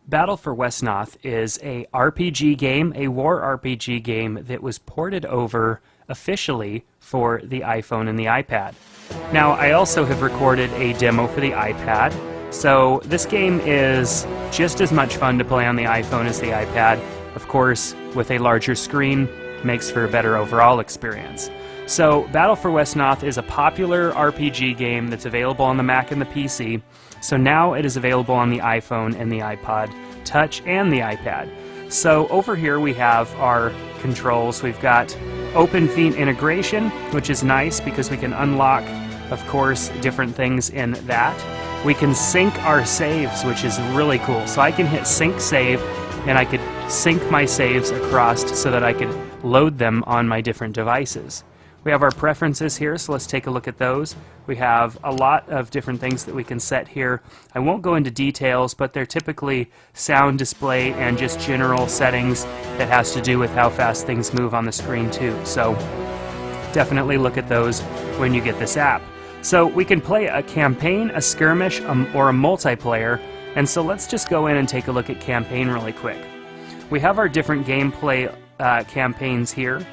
Battle for Wesnoth is a RPG game, a war RPG game that was ported over officially for the iPhone and the iPad. Now, I also have recorded a demo for the iPad, so this game is just as much fun to play on the iPhone as the iPad. Of course, with a larger screen, makes for a better overall experience. So, Battle for Wesnoth is a popular RPG game that's available on the Mac and the PC. So now it is available on the iPhone and the iPod Touch and the iPad. So over here we have our controls. We've got open feed integration, which is nice because we can unlock, of course, different things in that. We can sync our saves, which is really cool. So I can hit sync save and I could sync my saves across so that I could load them on my different devices. We have our preferences here, so let's take a look at those. We have a lot of different things that we can set here. I won't go into details, but they're typically sound display and just general settings that has to do with how fast things move on the screen too. So definitely look at those when you get this app. So we can play a campaign, a skirmish, or a multiplayer, and so let's just go in and take a look at campaign really quick. We have our different gameplay campaigns here.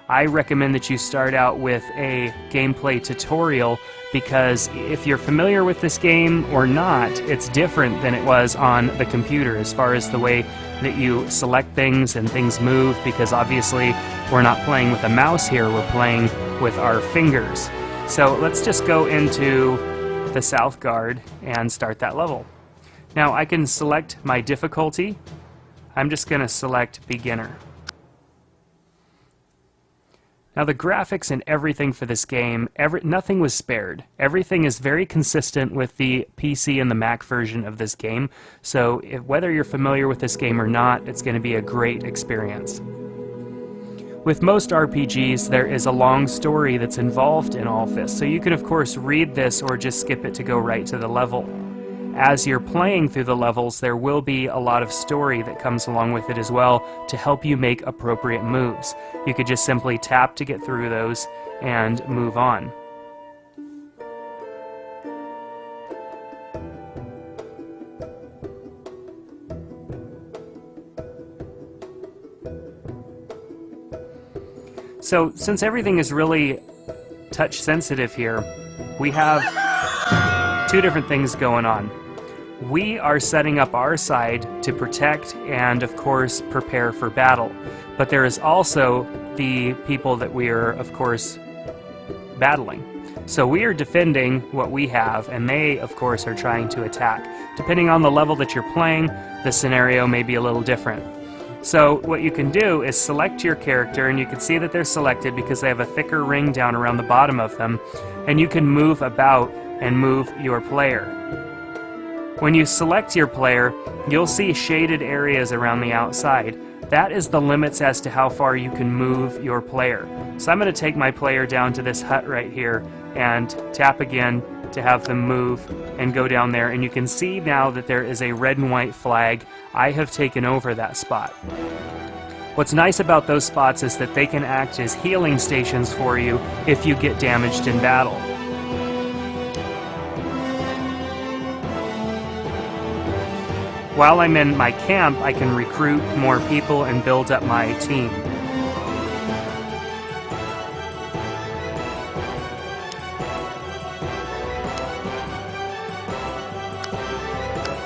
I recommend that you start out with a gameplay tutorial because if you're familiar with this game or not, it's different than it was on the computer as far as the way that you select things and things move, because obviously we're not playing with a mouse here, we're playing with our fingers. So let's just go into the South Guard and start that level. Now I can select my difficulty. I'm just going to select beginner. Now the graphics and everything for this game, nothing was spared. Everything is very consistent with the PC and the Mac version of this game, so whether you're familiar with this game or not, it's going to be a great experience. With most RPGs, there is a long story that's involved in all this, so you can of course read this or just skip it to go right to the level. As you're playing through the levels, there will be a lot of story that comes along with it as well to help you make appropriate moves. You could just simply tap to get through those and move on. So, since everything is really touch sensitive here, we have two different things going on. We are setting up our side to protect and, of course, prepare for battle. But there is also the people that we are, of course, battling. So we are defending what we have, and they, of course, are trying to attack. Depending on the level that you're playing, the scenario may be a little different. So what you can do is select your character, and you can see that they're selected because they have a thicker ring down around the bottom of them, and you can move about and move your player. When you select your player, you'll see shaded areas around the outside. That is the limits as to how far you can move your player. So I'm going to take my player down to this hut right here and tap again to have them move and go down there. And you can see now that there is a red and white flag. I have taken over that spot. What's nice about those spots is that they can act as healing stations for you if you get damaged in battle. While I'm in my camp, I can recruit more people and build up my team.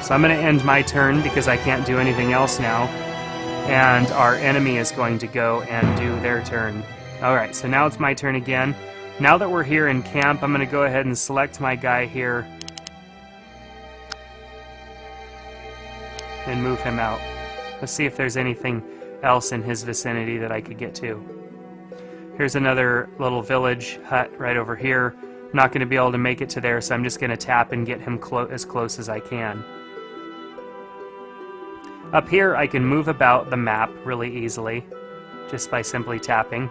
So I'm going to end my turn because I can't do anything else now. And our enemy is going to go and do their turn. Alright, so now it's my turn again. Now that we're here in camp, I'm going to go ahead and select my guy here and move him out. Let's see if there's anything else in his vicinity that I could get to. Here's another little village hut right over here. I'm not going to be able to make it to there, so I'm just going to tap and get him as close as I can. Up here I can move about the map really easily just by simply tapping.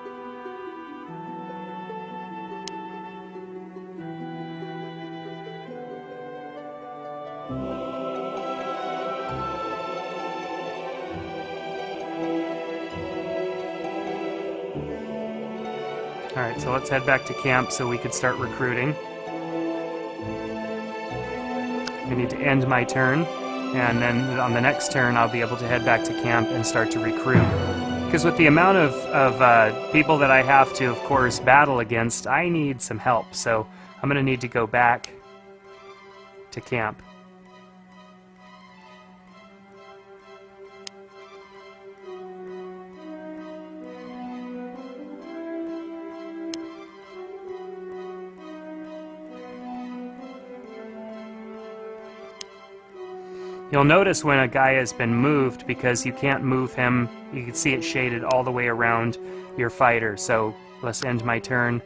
Alright, so let's head back to camp so we can start recruiting. I need to end my turn. and then on the next turn I'll be able to head back to camp and start to recruit. Because with the amount of people that I have to, of course, battle against, I need some help. So I'm going to need to go back to camp. You'll notice when a guy has been moved, because you can't move him, you can see it shaded all the way around your fighter. So let's end my turn.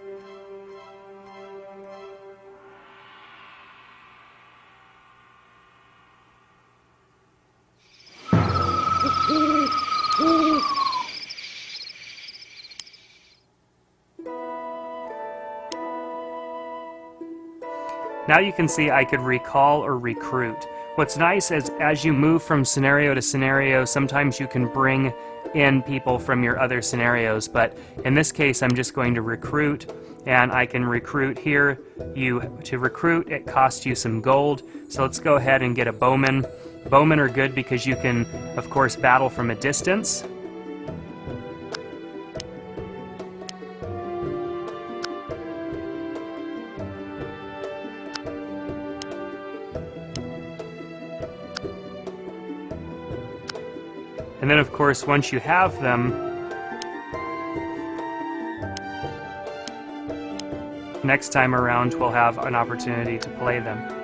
Now you can see I could recall or recruit. What's nice is as you move from scenario to scenario, sometimes you can bring in people from your other scenarios, but in this case I'm just going to recruit, and I can recruit here. To recruit, it costs you some gold, so let's go ahead and get a bowman. Bowmen are good because you can, of course, battle from a distance. And then, of course, once you have them, next time around we'll have an opportunity to play them.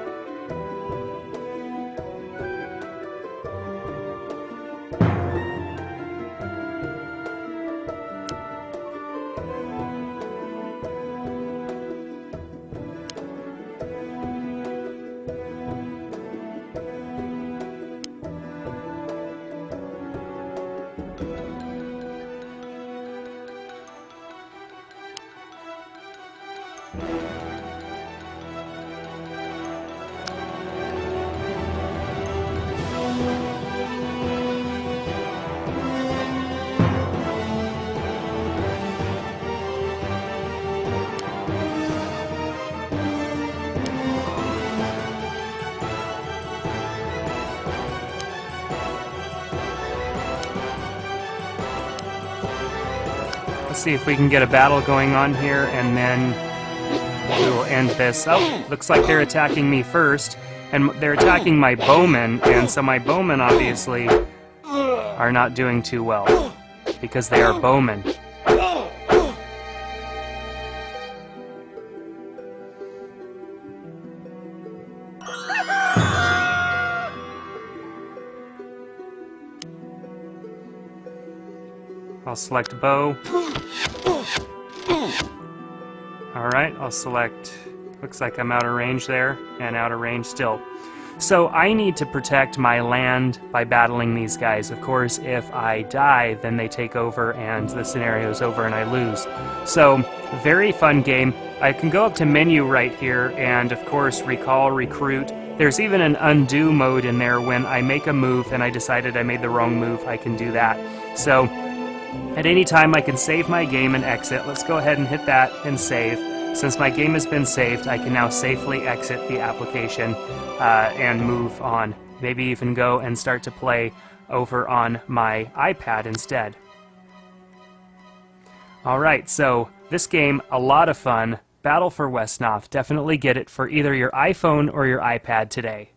Let's see if we can get a battle going on here, and then we will end this. Oh, looks like they're attacking me first, and they're attacking my bowmen, and so my bowmen obviously are not doing too well because they are bowmen. I'll select bow. Alright, I'll select... Looks like I'm out of range there, and out of range still. So I need to protect my land by battling these guys. Of course, if I die, then they take over and the scenario's over and I lose. So, very fun game. I can go up to menu right here and, of course, recall, recruit. There's even an undo mode in there. When I make a move and I decided I made the wrong move, I can do that. So, at any time I can save my game and exit. Let's go ahead and hit that and save. Since my game has been saved, I can now safely exit the application and move on. Maybe even go and start to play over on my iPad instead. Alright, so this game, a lot of fun. Battle for Wesnoth. Definitely get it for either your iPhone or your iPad today.